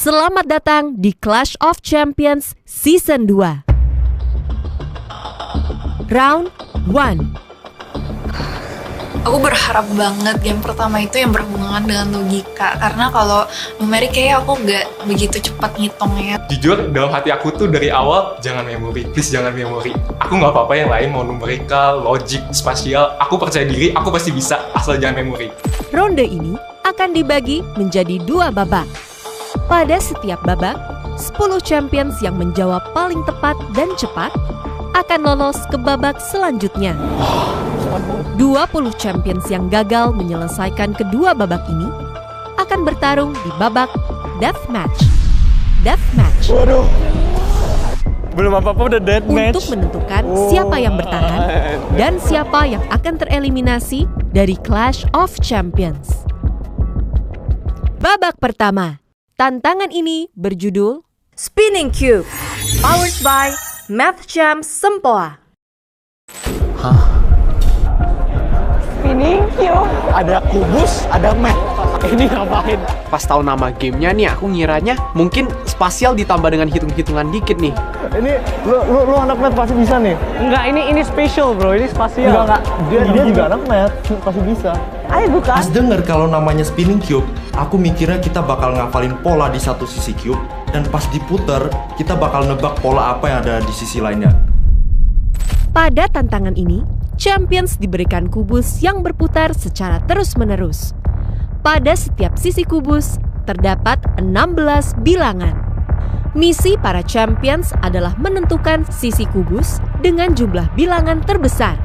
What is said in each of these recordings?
Selamat datang di Clash of Champions Season 2. Round 1. Aku berharap banget game pertama itu yang berhubungan dengan logika. Karena kalau numerik kayak aku nggak begitu cepat ngitungnya. Jujur, dalam hati aku tuh dari awal, jangan memori, please jangan memori. Aku nggak apa-apa yang lain, mau numerikal, logik, spasial. Aku percaya diri, aku pasti bisa, asal jangan memori. Ronde ini akan dibagi menjadi 2 babak. Pada setiap babak, 10 champions yang menjawab paling tepat dan cepat akan lolos ke babak selanjutnya. 20 champions yang gagal menyelesaikan kedua babak ini akan bertarung di babak deathmatch. Waduh, belum apa-apa udah deathmatch. Untuk menentukan siapa yang bertahan dan siapa yang akan tereliminasi dari Clash of Champions. Babak pertama, tantangan ini berjudul Spinning Cube, powered by MathChamp Sempoa. Spinning Cube. Ada kubus, ada math. Ini ngapain? Pas tahu nama gamenya nih, aku ngiranya mungkin spasial ditambah dengan hitung-hitungan dikit nih. Ini lu anak math pasti bisa nih. Enggak, ini special bro, ini spasial. Enggak. Dia juga anak math, pasti bisa. Ayo bukan. Pas denger kalau namanya spinning cube, aku mikirnya kita bakal ngafalin pola di satu sisi cube, dan pas diputer, kita bakal nebak pola apa yang ada di sisi lainnya. Pada tantangan ini, champions diberikan kubus yang berputar secara terus-menerus. Pada setiap sisi kubus, terdapat 16 bilangan. Misi para champions adalah menentukan sisi kubus dengan jumlah bilangan terbesar,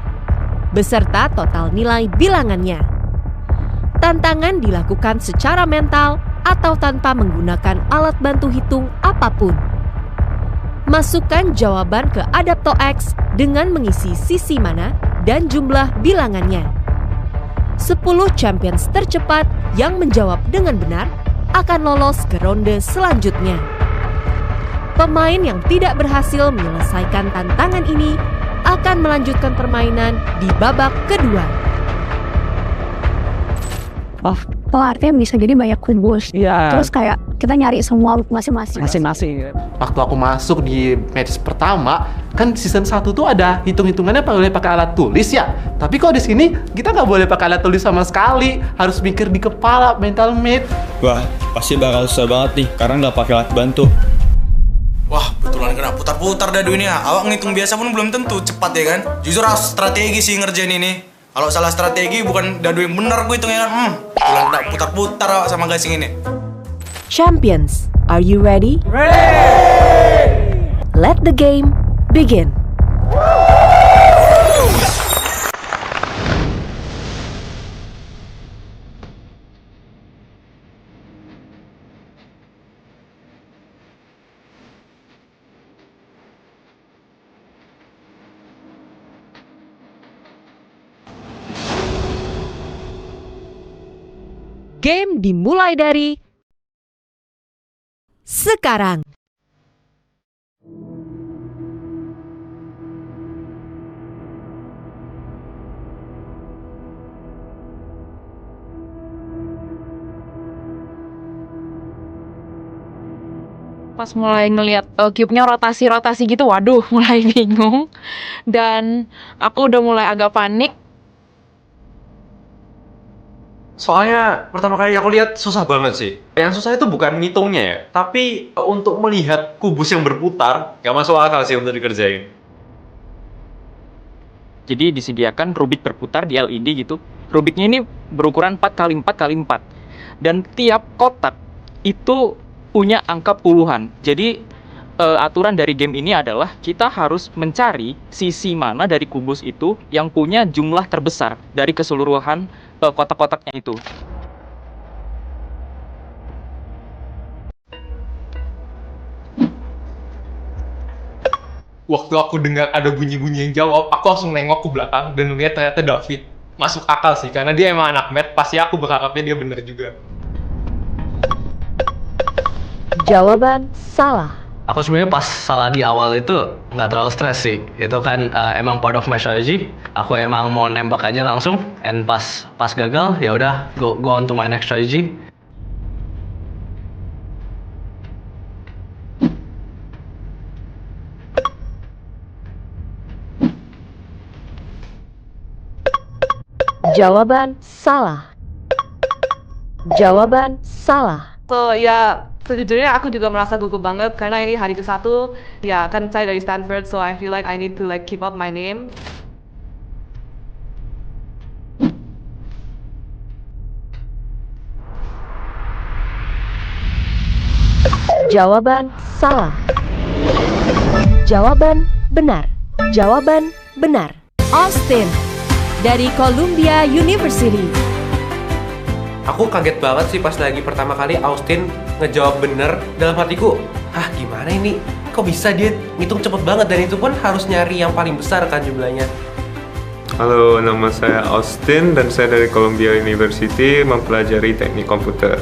beserta total nilai bilangannya. Tantangan dilakukan secara mental atau tanpa menggunakan alat bantu hitung apapun. Masukkan jawaban ke Adapto-X dengan mengisi sisi mana dan jumlah bilangannya. 10 champions tercepat yang menjawab dengan benar akan lolos ke ronde selanjutnya. Pemain yang tidak berhasil menyelesaikan tantangan ini akan melanjutkan permainan di babak kedua. Oh, artinya bisa jadi banyak kubus. Iya. Terus kayak kita nyari semua masing-masing. Masing-masing. Waktu aku masuk di match pertama, kan season 1 tuh ada hitung-hitungannya boleh pakai alat tulis ya. Tapi kok di sini kita nggak boleh pakai alat tulis sama sekali, harus mikir di kepala, mental math. Wah, pasti bakal susah banget nih, karena nggak pakai alat bantu. Wah, betulan kena putar-putar dadu ini ya. Awak ngitung biasa pun belum tentu cepat ya kan. Jujur harus strategi sih ngerjain ini. Kalau salah strategi bukan dadu yang benar gue hitungnya kan. Betulan kena putar-putar awak sama gasing ini. Champions, are you ready? Let the game begin. Game dimulai dari sekarang. Pas mulai ngelihat cube-nya rotasi-rotasi gitu, waduh, mulai bingung. Dan aku udah mulai agak panik. Soalnya pertama kali aku lihat susah banget sih. Yang susah itu bukan ngitungnya ya, tapi untuk melihat kubus yang berputar, nggak masuk akal sih untuk dikerjain. Jadi disediakan rubik berputar di LED gitu. Rubiknya ini berukuran 4x4x4. Dan tiap kotak itu punya angka puluhan. Jadi aturan dari game ini adalah kita harus mencari sisi mana dari kubus itu yang punya jumlah terbesar dari keseluruhan kotak-kotaknya itu. Waktu aku dengar ada bunyi-bunyi yang jawab, aku langsung nengok ke belakang dan lihat ternyata David. Masuk akal sih, karena dia emang anak math, pasti aku berharapnya dia bener juga. Jawaban salah. Aku sebenarnya pas salah di awal itu nggak terlalu stres sih. Itu kan emang part of my strategy. Aku emang mau nembak aja langsung. And pas gagal ya udah go on to my next strategy. Jawaban salah. Jawaban salah. So ya, sejujurnya aku juga merasa gugup banget karena ini hari ke-1. Ya, kan saya dari Stanford, so I feel like I need to like keep up my name. Jawaban salah. Jawaban benar. Jawaban benar. Austin dari Columbia University. Aku kaget banget sih pas lagi pertama kali Austin ngejawab bener. Dalam hatiku, gimana ini? Kok bisa dia ngitung cepet banget, dan itu pun harus nyari yang paling besar kan jumlahnya. Halo, nama saya Austin dan saya dari Columbia University mempelajari teknik komputer.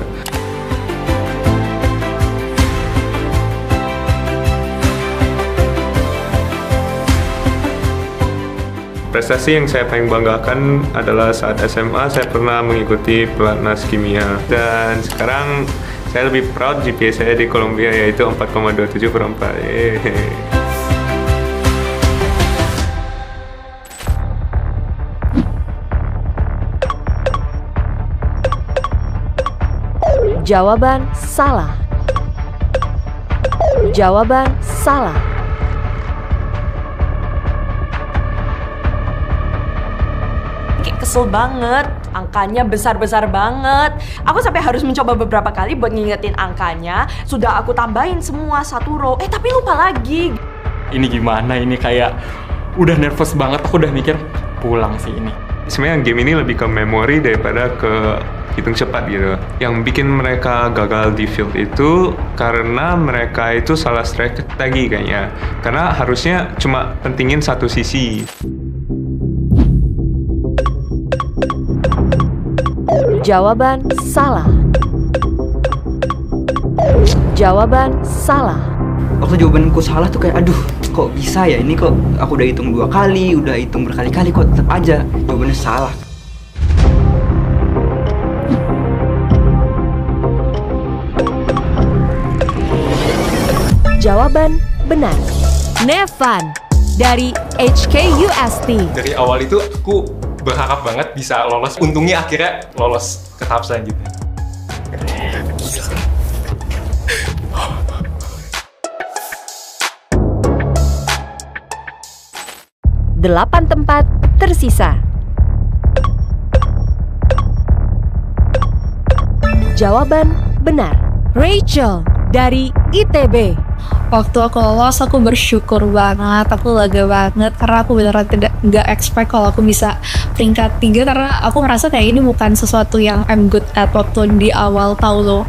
Prestasi yang saya paling banggakan adalah saat SMA saya pernah mengikuti pelatnas kimia, dan sekarang saya lebih proud GPA saya di Columbia yaitu 4,27/4. Jawaban salah. Jawaban salah. Kesel banget, angkanya besar-besar banget. Aku sampai harus mencoba beberapa kali buat ngingetin angkanya. Sudah aku tambahin semua 1 row, tapi lupa lagi. Ini gimana ini, kayak udah nervous banget, aku udah mikir pulang sih ini. Sebenarnya game ini lebih ke memori daripada ke hitung cepat gitu. Yang bikin mereka gagal di field itu karena mereka itu salah strategi kayaknya. Karena harusnya cuma pentingin satu sisi. Jawaban salah. Jawaban salah. Waktu jawabanku salah tuh kayak aduh, kok bisa ya, ini kok aku udah hitung 2 kali, udah hitung berkali-kali, kok tetap aja jawabannya salah. Jawaban benar. Nevan dari HKUST. Dari awal itu aku berharap banget bisa lolos. Untungnya akhirnya lolos ke tahap selanjutnya. 8 tempat tersisa. Jawaban benar. Rachel dari ITB. Waktu aku lolos, aku bersyukur banget, aku lega banget karena aku beneran nggak expect kalau aku bisa peringkat 3, karena aku merasa kayak ini bukan sesuatu yang I'm good at waktu di awal tahu lo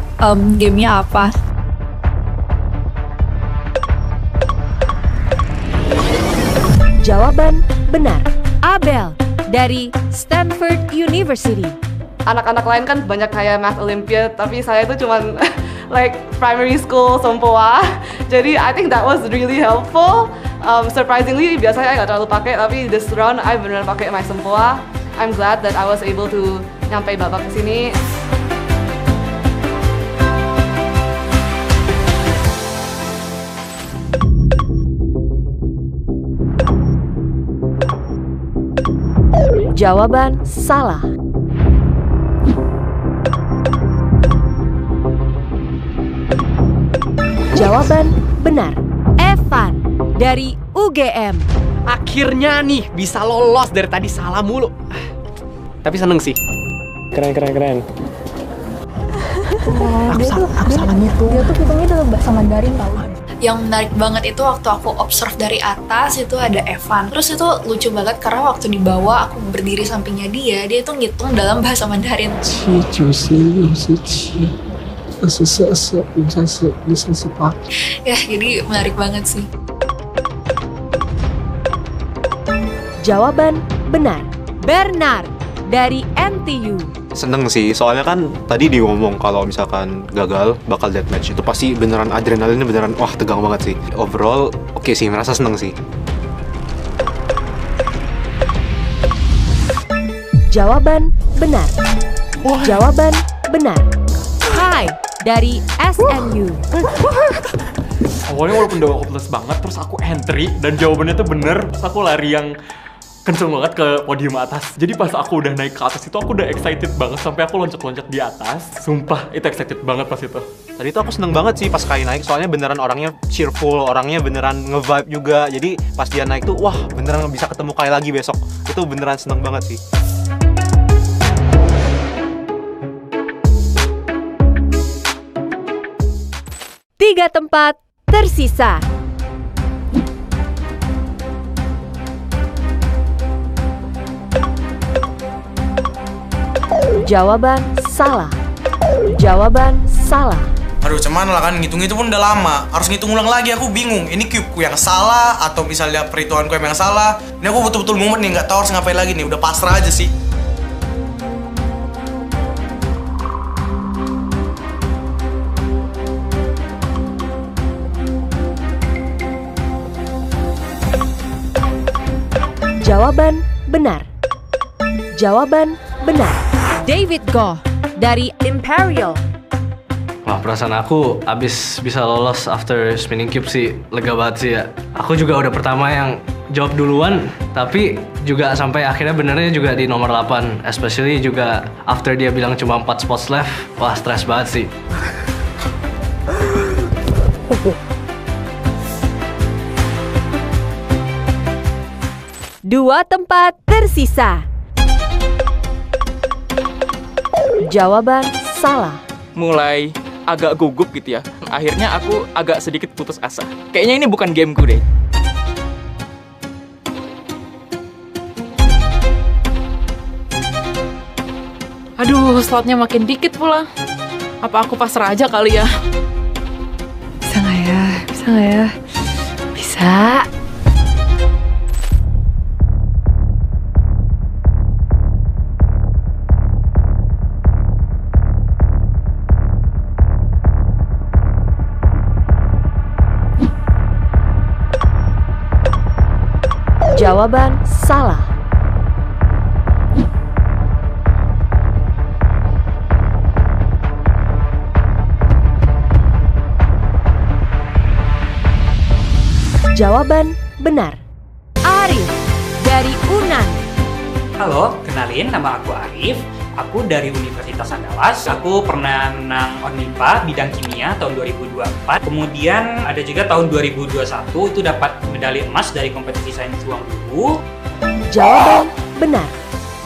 gamenya apa. Jawaban benar. Abel dari Stanford University. Anak-anak lain kan banyak kayak Math Olympiad, tapi saya itu cuman like primary school sempoa. Jadi I think that was really helpful. Surprisingly, biasanya nggak terlalu pakai, tapi this round I benar pakai my sempoa. I'm glad that I was able to nyampe babak ke sini. Jawaban salah. Jawaban benar. Evan dari UGM. Akhirnya nih bisa lolos, dari tadi salah mulu. Tapi seneng sih. Keren. Aku salah ngitung. Dia tuh hitungnya dalam bahasa Mandarin tau. Yang menarik banget itu waktu aku observe dari atas itu ada Evan. Terus itu lucu banget karena waktu di bawah aku berdiri sampingnya dia tuh ngitung dalam bahasa Mandarin. Ya, jadi menarik banget sih. Jawaban benar. Bernard dari NTU. Seneng sih, soalnya kan tadi dia ngomong kalau misalkan gagal bakal deathmatch. Itu pasti beneran adrenalinnya beneran wah tegang banget sih. Overall oke sih, merasa seneng sih. Jawaban benar. Jawaban benar. Hai dari SNU. Awalnya walaupun udah hopeless banget, terus aku entry dan jawabannya tuh bener, terus aku lari yang kenceng banget ke podium atas. Jadi pas aku udah naik ke atas itu aku udah excited banget sampai aku loncat-loncat di atas. Sumpah, itu excited banget pas itu. Tadi tuh aku seneng banget sih pas Kai naik, soalnya beneran orangnya cheerful, orangnya beneran nge-vibe juga. Jadi pas dia naik tuh, wah beneran bisa ketemu Kai lagi besok. Itu beneran seneng banget sih. Tiga tempat tersisa. Jawaban salah. Jawaban salah. Aduh, cuman lah kan ngitung itu pun udah lama. Harus ngitung ulang lagi, aku bingung. Ini cubeku yang salah atau misalnya perhitunganku yang salah. Ini aku betul-betul mumet nih, nggak tahu harus ngapain lagi nih. Udah pasrah aja sih. Jawaban benar. Jawaban benar. David Goh dari Imperial. Wah, perasaan aku abis bisa lolos after spinning cube sih lega banget sih ya. Aku juga udah pertama yang jawab duluan, tapi juga sampai akhirnya benernya juga di nomor 8. Especially juga after dia bilang cuma 4 spots left. Wah, stres banget sih. Dua tempat tersisa. Jawaban salah. Mulai agak gugup gitu ya. Akhirnya aku agak sedikit putus asa. Kayaknya ini bukan gameku deh. Aduh, slotnya makin dikit pula. Apa aku pasrah aja kali ya? Bisa nggak ya? Bisa nggak ya? Bisa. Jawaban salah. Jawaban benar. Arif dari UNAN. Halo, kenalin, nama aku Arif. Aku dari Universitas Andalas. Aku pernah menang Onlimpa bidang kimia tahun 2024. Kemudian ada juga tahun 2021 itu dapat medali emas dari kompetisi sains ruang guru. Jawaban benar.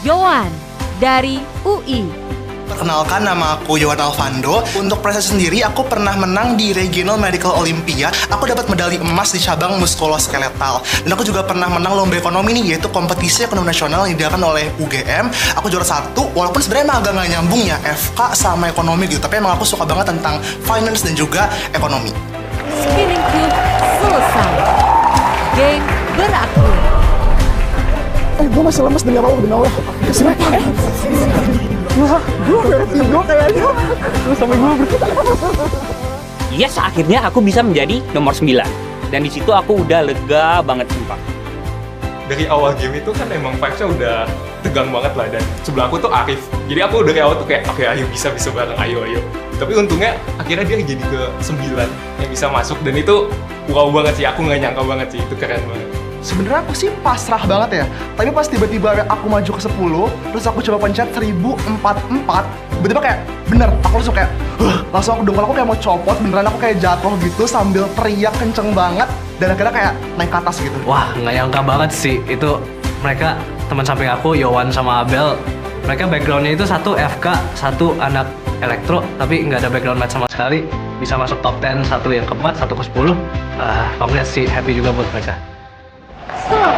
Yohan dari UI. Perkenalkan, nama aku Yohan Alvando. Untuk prestasi sendiri, aku pernah menang di Regional Medical Olympia. Aku dapat medali emas di cabang muskuloskeletal. Dan aku juga pernah menang lomba ekonomi nih, yaitu kompetisi ekonomi nasional yang diadakan oleh UGM. Aku juara 1, walaupun sebenarnya emang agak nggak nyambung ya, FK sama ekonomi gitu. Tapi emang aku suka banget tentang finance dan juga ekonomi. Spinning cube selesai. Game berakhir. Gue masih lemes demi Allah. Silakan. Gue kayaknya sampai gue Yes, akhirnya aku bisa menjadi nomor 9. Dan di situ aku udah lega banget sumpah. Dari awal game itu kan emang vibes-nya udah tegang banget lah, dan sebelah aku tuh Arif. Jadi aku dari awal tuh kayak oke, ayo bisa bareng, ayo. Tapi untungnya akhirnya dia jadi ke 9 yang bisa masuk, dan itu wow banget sih, aku nggak nyangka banget sih, itu keren banget. Sebenarnya aku sih pasrah banget ya. Tapi pas tiba-tiba aku maju ke 10, terus aku coba pencet 1044, tiba-tiba kayak bener, aku langsung kayak langsung aku dengkul aku kayak mau copot, beneran aku kayak jatuh gitu sambil teriak kenceng banget, dan akhirnya kayak naik ke atas gitu. Wah, nggak nyangka banget sih. Itu mereka teman samping aku, Yohan sama Abel, mereka backgroundnya itu satu FK, satu anak elektro, tapi nggak ada background math sama sekali. Bisa masuk top 10, satu yang keempat, satu ke 10. Congrats sih, happy juga buat mereka. Selamat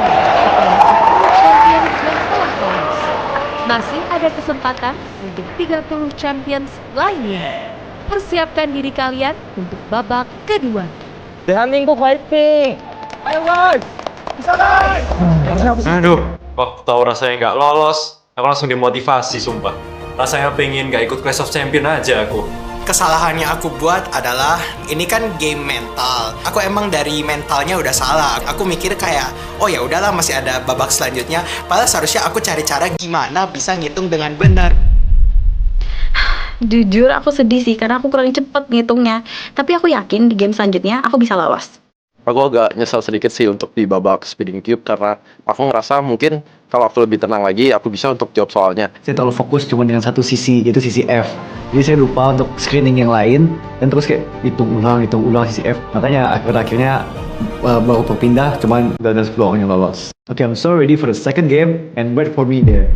champions yang telah lolos. Masih ada kesempatan untuk 30 champions lainnya. Persiapkan diri kalian untuk babak kedua. Dehaning kok fighting. Ayo guys, bisa guys. Aduh, waktu tahu rasanya nggak lolos, aku langsung dimotivasi sumpah. Rasanya pengen nggak ikut Clash of Champion aja aku. Kesalahannya aku buat adalah ini kan game mental. Aku emang dari mentalnya udah salah. Aku mikir kayak oh ya udahlah, masih ada babak selanjutnya. Padahal seharusnya aku cari cara gimana bisa ngitung dengan benar. Jujur aku sedih sih karena aku kurang cepet ngitungnya. Tapi aku yakin di game selanjutnya aku bisa lolos. aku agak nyesal sedikit sih untuk di babak spinning cube karena aku ngerasa mungkin kalau aku lebih tenang lagi aku bisa untuk jawab soalnya. Saya terlalu fokus cuma dengan satu sisi, yaitu sisi F. Jadi saya lupa untuk screening yang lain dan terus kayak hitung ulang sisi F. Makanya akhirnya baru berpindah cuman dan 10 orang yang lolos. Okay, I'm so ready for the second game and wait for me there.